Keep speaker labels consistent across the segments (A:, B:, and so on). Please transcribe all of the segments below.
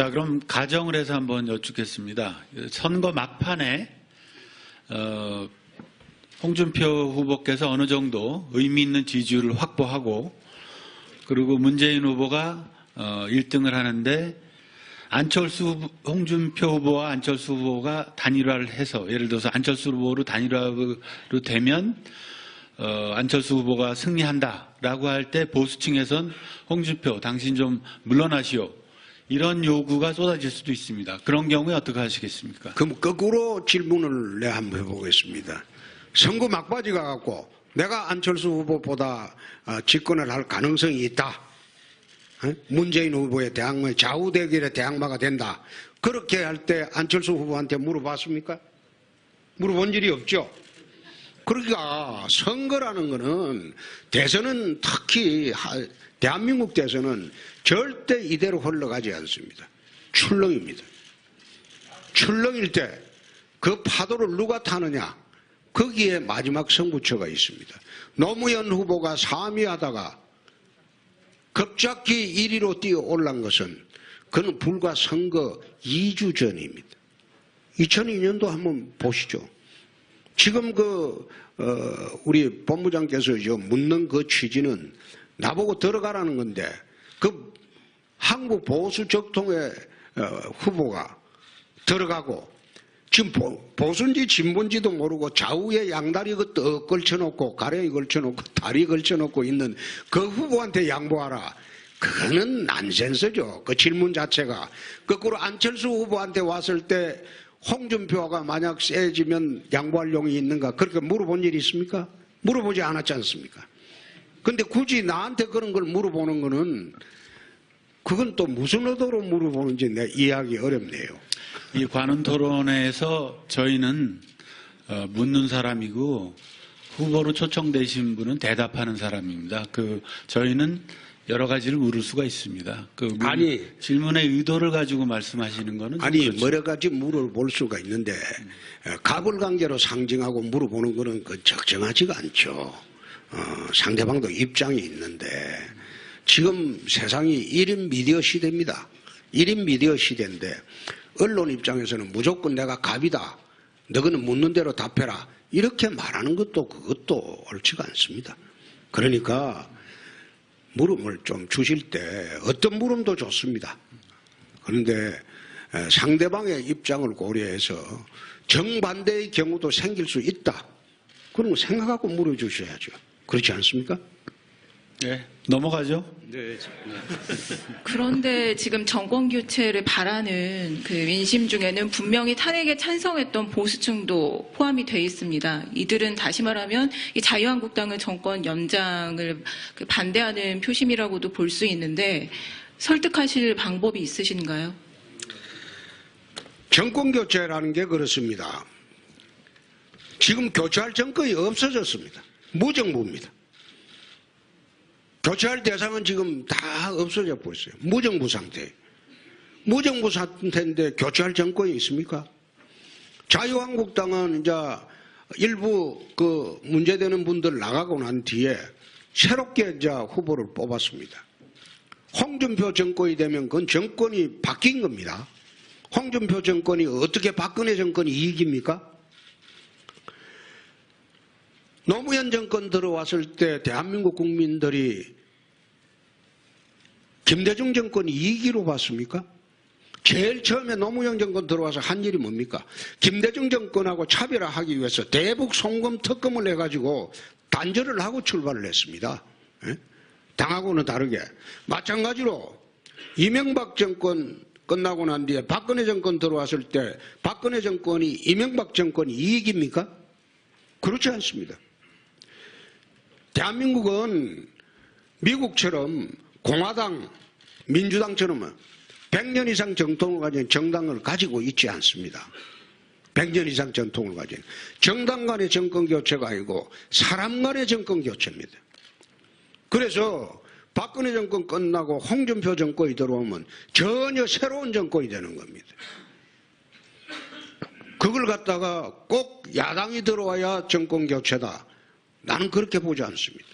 A: 자, 그럼 가정을 해서 한번 여쭙겠습니다. 선거 막판에 홍준표 후보께서 어느 정도 의미 있는 지지율을 확보하고 그리고 문재인 후보가 1등을 하는데 홍준표 후보와 안철수 후보가 단일화를 해서 예를 들어서 안철수 후보로 단일화로 되면 안철수 후보가 승리한다라고 할 때 보수층에선 홍준표 당신 좀 물러나시오. 이런 요구가 쏟아질 수도 있습니다. 그런 경우에 어떻게 하시겠습니까?
B: 그럼 거꾸로 질문을 내가 한번 해보겠습니다. 선거 막바지 가갖고 내가 안철수 후보보다 집권을 할 가능성이 있다. 문재인 후보의 대항마, 좌우 대결의 대항마가 된다. 그렇게 할 때 안철수 후보한테 물어봤습니까? 물어본 일이 없죠. 그러니까 선거라는 거는 대선은 특히 대한민국 대선은 절대 이대로 흘러가지 않습니다. 출렁입니다. 출렁일 때 그 파도를 누가 타느냐? 거기에 마지막 승부처가 있습니다. 노무현 후보가 3위 하다가 급작히 1위로 뛰어 올란 것은 그는 불과 선거 2주 전입니다. 2002년도 한번 보시죠. 지금 우리 본부장께서 묻는 그 취지는 나보고 들어가라는 건데 그 한국 보수 적통의 후보가 들어가고 지금 보수인지 진보인지도 모르고 좌우에 양다리 떡 걸쳐놓고 가랭이 걸쳐놓고 다리 걸쳐놓고 있는 그 후보한테 양보하라. 그거는 난센스죠. 그 질문 자체가. 거꾸로 안철수 후보한테 왔을 때 홍준표가 만약 세지면 양보할 용이 있는가? 그렇게 물어본 일이 있습니까? 물어보지 않았지 않습니까? 근데 굳이 나한테 그런 걸 물어보는 거는 그건 또 무슨 의도로 물어보는지 내가 이해하기 어렵네요.
A: 이 관훈 토론회에서 저희는 묻는 사람이고 후보로 초청되신 분은 대답하는 사람입니다. 저희는 여러 가지를 물을 수가 있습니다. 질문의 의도를 가지고 말씀하시는 거는
B: 그렇죠. 여러 가지 물어볼 수가 있는데 가불관계로 상징하고 물어보는 거는 적정하지가 않죠. 상대방도 입장이 있는데 지금 세상이 1인 미디어 시대입니다. 1인 미디어 시대인데 언론 입장에서는 무조건 내가 갑이다. 너희는 묻는 대로 답해라. 이렇게 말하는 그것도 옳지가 않습니다. 그러니까 물음을 좀 주실 때 어떤 물음도 좋습니다. 그런데 상대방의 입장을 고려해서 정반대의 경우도 생길 수 있다. 그런 거 생각하고 물어주셔야죠. 그렇지 않습니까?
A: 네, 넘어가죠.
C: 네.
D: 그런데 지금 정권 교체를 바라는 그 민심 중에는 분명히 탄핵에 찬성했던 보수층도 포함이 돼 있습니다. 이들은 다시 말하면 이 자유한국당의 정권 연장을 반대하는 표심이라고도 볼 수 있는데 설득하실 방법이 있으신가요?
B: 정권 교체라는 게 그렇습니다. 지금 교체할 정권이 없어졌습니다. 무정부입니다. 교체할 대상은 지금 다 없어져 버렸어요. 무정부 상태. 무정부 상태인데 교체할 정권이 있습니까? 자유한국당은 이제 일부 문제되는 분들 나가고 난 뒤에 새롭게 이제 후보를 뽑았습니다. 홍준표 정권이 되면 그건 정권이 바뀐 겁니다. 홍준표 정권이 어떻게 박근혜 정권이 이익입니까? 노무현 정권 들어왔을 때 대한민국 국민들이 김대중 정권이 이익으로 봤습니까? 제일 처음에 노무현 정권 들어와서 한 일이 뭡니까? 김대중 정권하고 차별화하기 위해서 대북 송금 특검을 해가지고 단절을 하고 출발을 했습니다. 당하고는 다르게. 마찬가지로 이명박 정권 끝나고 난 뒤에 박근혜 정권 들어왔을 때 박근혜 정권이 이명박 정권이 이익입니까? 그렇지 않습니다. 대한민국은 미국처럼 공화당, 민주당처럼 100년 이상 전통을 가진 정당을 가지고 있지 않습니다. 100년 이상 전통을 가진 정당 간의 정권 교체가 아니고 사람 간의 정권 교체입니다. 그래서 박근혜 정권 끝나고 홍준표 정권이 들어오면 전혀 새로운 정권이 되는 겁니다. 그걸 갖다가 꼭 야당이 들어와야 정권 교체다. 나는 그렇게 보지 않습니다.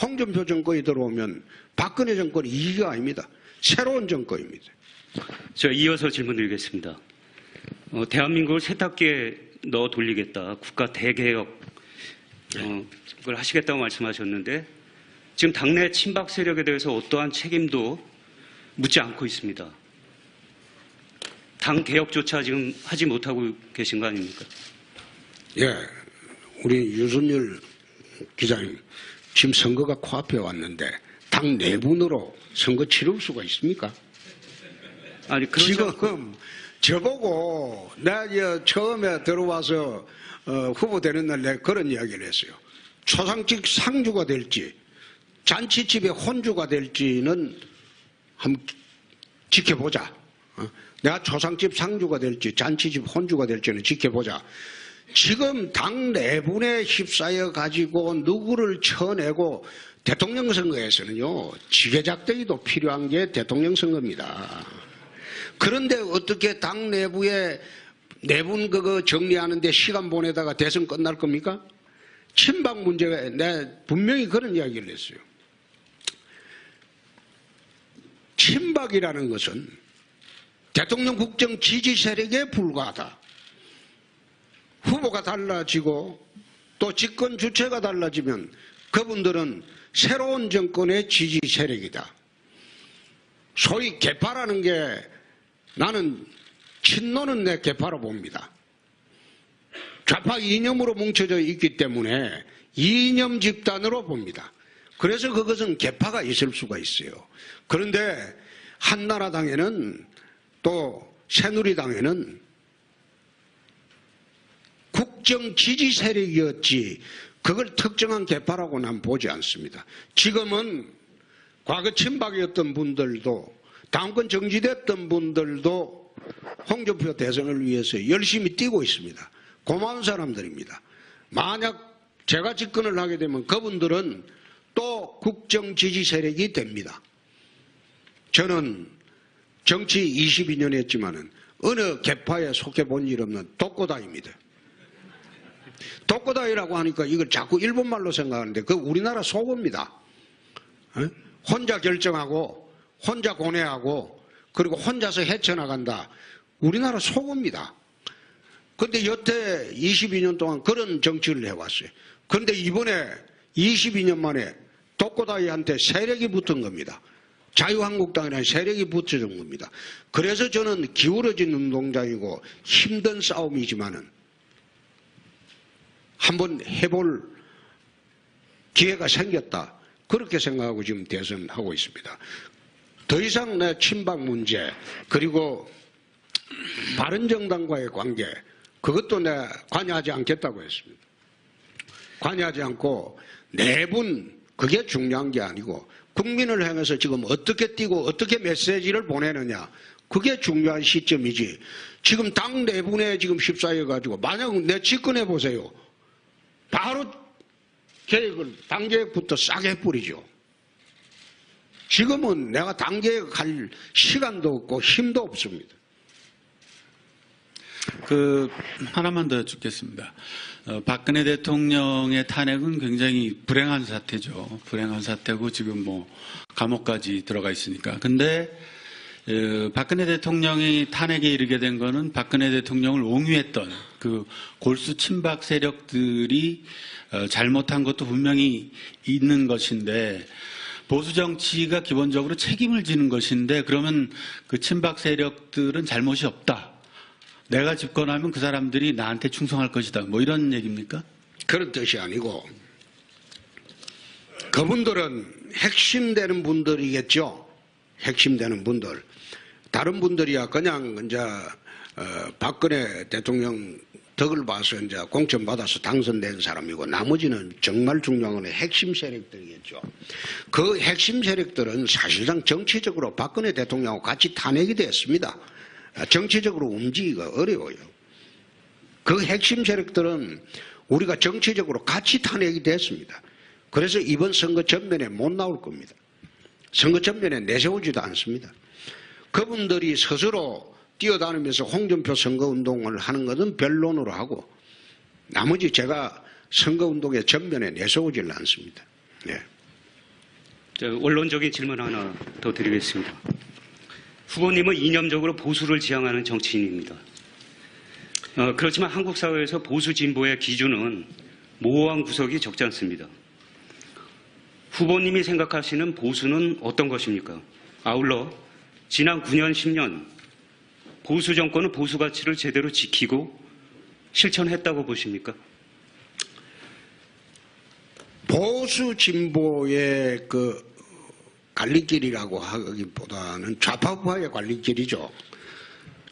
B: 홍준표 정권이 들어오면 박근혜 정권이 이기가 아닙니다. 새로운 정권입니다.
C: 제가 이어서 질문드리겠습니다. 대한민국을 세탁기에 넣어 돌리겠다, 국가 대개혁 그걸 하시겠다고 말씀하셨는데 지금 당내 친박 세력에 대해서 어떠한 책임도 묻지 않고 있습니다. 당 개혁조차 지금 하지 못하고 계신 거 아닙니까?
B: 예, 우리 유순열 기자님, 지금 선거가 코앞에 왔는데 당 내분으로 선거 치를 수가 있습니까?
C: 아니,
B: 지금 저보고 내가 처음에 들어와서 후보 되는 날 내가 그런 이야기를 했어요. 초상집 상주가 될지 잔치집의 혼주가 될지는 한번 지켜보자. 내가 초상집 상주가 될지 잔치집 혼주가 될지는 지켜보자. 지금 당 내분에 휩싸여 가지고 누구를 쳐내고 대통령 선거에서는요, 지게작대기도 필요한 게 대통령 선거입니다. 그런데 어떻게 당 내부에 내분 그거 정리하는데 시간 보내다가 대선 끝날 겁니까? 친박 문제가, 내가 분명히 그런 이야기를 했어요. 친박이라는 것은 대통령 국정 지지 세력에 불과하다. 후보가 달라지고 또 집권 주체가 달라지면 그분들은 새로운 정권의 지지 세력이다. 소위 개파라는 게 나는 친노는 내 개파로 봅니다. 좌파 이념으로 뭉쳐져 있기 때문에 이념 집단으로 봅니다. 그래서 그것은 개파가 있을 수가 있어요. 그런데 한나라당에는 또 새누리당에는 국정 지지 세력이었지 그걸 특정한 개파라고 난 보지 않습니다. 지금은 과거 친박이었던 분들도 당권 정지됐던 분들도 홍준표 대선을 위해서 열심히 뛰고 있습니다. 고마운 사람들입니다. 만약 제가 집권을 하게 되면 그분들은 또 국정 지지 세력이 됩니다. 저는 정치 22년 했지만은 어느 개파에 속해 본 일 없는 독고다입니다. 독고다이라고 하니까 이걸 자꾸 일본말로 생각하는데 그 우리나라 속어입니다. 혼자 결정하고 혼자 고뇌하고 그리고 혼자서 헤쳐나간다. 우리나라 속어입니다. 그런데 여태 22년 동안 그런 정치를 해왔어요. 그런데 이번에 22년 만에 독고다이한테 세력이 붙은 겁니다. 자유한국당이라는 세력이 붙여준 겁니다. 그래서 저는 기울어진 운동장이고 힘든 싸움이지만은 한번 해볼 기회가 생겼다. 그렇게 생각하고 지금 대선하고 있습니다. 더 이상 내 친박 문제 그리고 바른정당과의 관계 그것도 내가 관여하지 않겠다고 했습니다. 관여하지 않고 내분 그게 중요한 게 아니고 국민을 향해서 지금 어떻게 뛰고 어떻게 메시지를 보내느냐 그게 중요한 시점이지. 지금 당 내분에 지금 휩싸여 가지고 만약 내 집권해 보세요. 바로 계획을 당 계획부터 싸게 뿌리죠. 지금은 내가 당 계획할 시간도 없고 힘도 없습니다.
A: 하나만 더 여쭙겠습니다. 박근혜 대통령의 탄핵은 굉장히 불행한 사태죠. 불행한 사태고 지금 뭐 감옥까지 들어가 있으니까. 근데 박근혜 대통령이 탄핵에 이르게 된 거는 박근혜 대통령을 옹유했던 그 골수 친박 세력들이 잘못한 것도 분명히 있는 것인데 보수 정치가 기본적으로 책임을 지는 것인데 그러면 그 친박 세력들은 잘못이 없다. 내가 집권하면 그 사람들이 나한테 충성할 것이다. 뭐 이런 얘기입니까?
B: 그런 뜻이 아니고 그분들은 핵심되는 분들이겠죠. 핵심되는 분들. 다른 분들이야 그냥 이제 박근혜 대통령 덕을 봐서 이제 공천 받아서 당선된 사람이고 나머지는 정말 중요한 건 핵심 세력들이겠죠. 그 핵심 세력들은 사실상 정치적으로 박근혜 대통령하고 같이 탄핵이 됐습니다. 정치적으로 움직이기가 어려워요. 그 핵심 세력들은 우리가 정치적으로 같이 탄핵이 됐습니다. 그래서 이번 선거 전면에 못 나올 겁니다. 선거 전면에 내세우지도 않습니다. 그분들이 스스로 뛰어다니면서 홍준표 선거운동을 하는 것은 변론으로 하고 나머지 제가 선거운동의 전면에 내세우지를 않습니다. 네.
C: 원론적인 질문 하나 더 드리겠습니다. 후보님은 이념적으로 보수를 지향하는 정치인입니다. 그렇지만 한국 사회에서 보수 진보의 기준은 모호한 구석이 적지 않습니다. 후보님이 생각하시는 보수는 어떤 것입니까? 아울러 지난 9년, 10년 보수 정권은 보수 가치를 제대로 지키고 실천했다고 보십니까?
B: 보수 진보의 그 갈림길이라고 하기보다는 좌파우파의 갈림길이죠.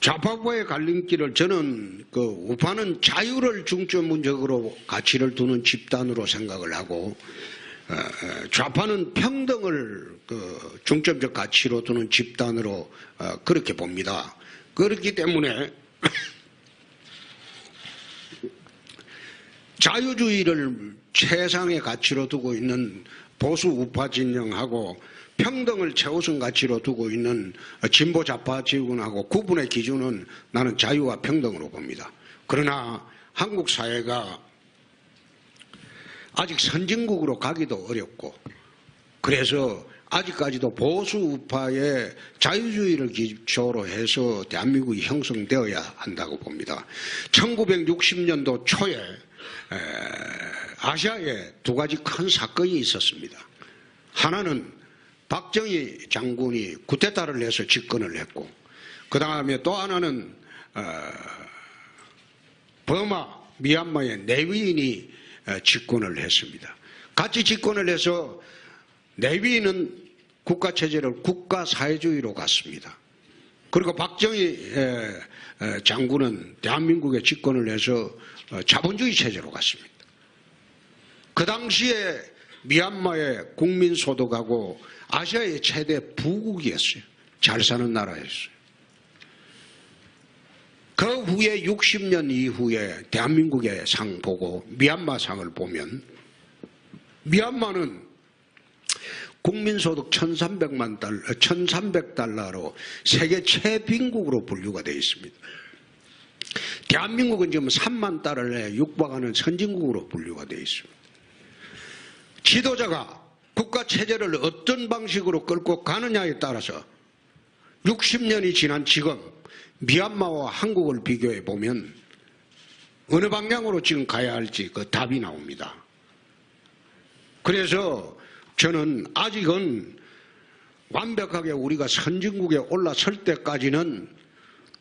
B: 좌파우파의 갈림길을 저는 그 우파는 자유를 중점적으로 가치를 두는 집단으로 생각을 하고 좌파는 평등을 그 중점적 가치로 두는 집단으로 그렇게 봅니다. 그렇기 때문에 자유주의를 최상의 가치로 두고 있는 보수 우파 진영하고 평등을 최우선 가치로 두고 있는 진보 좌파 진영하고 구분의 기준은 나는 자유와 평등으로 봅니다. 그러나 한국 사회가 아직 선진국으로 가기도 어렵고 그래서 아직까지도 보수 우파의 자유주의를 기초로 해서 대한민국이 형성되어야 한다고 봅니다. 1960년도 초에 아시아에 두 가지 큰 사건이 있었습니다. 하나는 박정희 장군이 쿠데타를 해서 집권을 했고 그 다음에 또 하나는 버마, 미얀마의 내위인이 집권을 했습니다. 같이 집권을 해서 내위인은 국가체제를 국가사회주의로 갔습니다. 그리고 박정희 장군은 대한민국에 집권을 해서 자본주의 체제로 갔습니다. 그 당시에 미얀마의 국민소득하고 아시아의 최대 부국이었어요. 잘 사는 나라였어요. 그 후에 60년 이후에 대한민국의 상 보고 미얀마 상을 보면 미얀마는 국민소득 1300달러로 세계 최빈국으로 분류가 되어 있습니다. 대한민국은 지금 3만 달러에 육박하는 선진국으로 분류가 되어 있습니다. 지도자가 국가체제를 어떤 방식으로 끌고 가느냐에 따라서 60년이 지난 지금 미얀마와 한국을 비교해 보면 어느 방향으로 지금 가야 할지 그 답이 나옵니다. 그래서 저는 아직은 완벽하게 우리가 선진국에 올라설 때까지는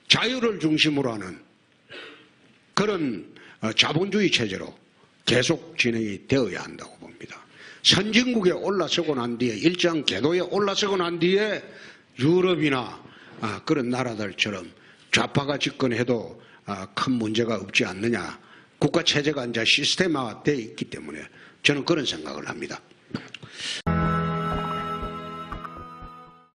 B: 자유를 중심으로 하는 그런 자본주의 체제로 계속 진행이 되어야 한다고 봅니다. 선진국에 올라서고 난 뒤에 일정 궤도에 올라서고 난 뒤에 유럽이나 그런 나라들처럼 좌파가 집권해도 큰 문제가 없지 않느냐. 국가체제가 이제 시스템화되어 있기 때문에 저는 그런 생각을 합니다.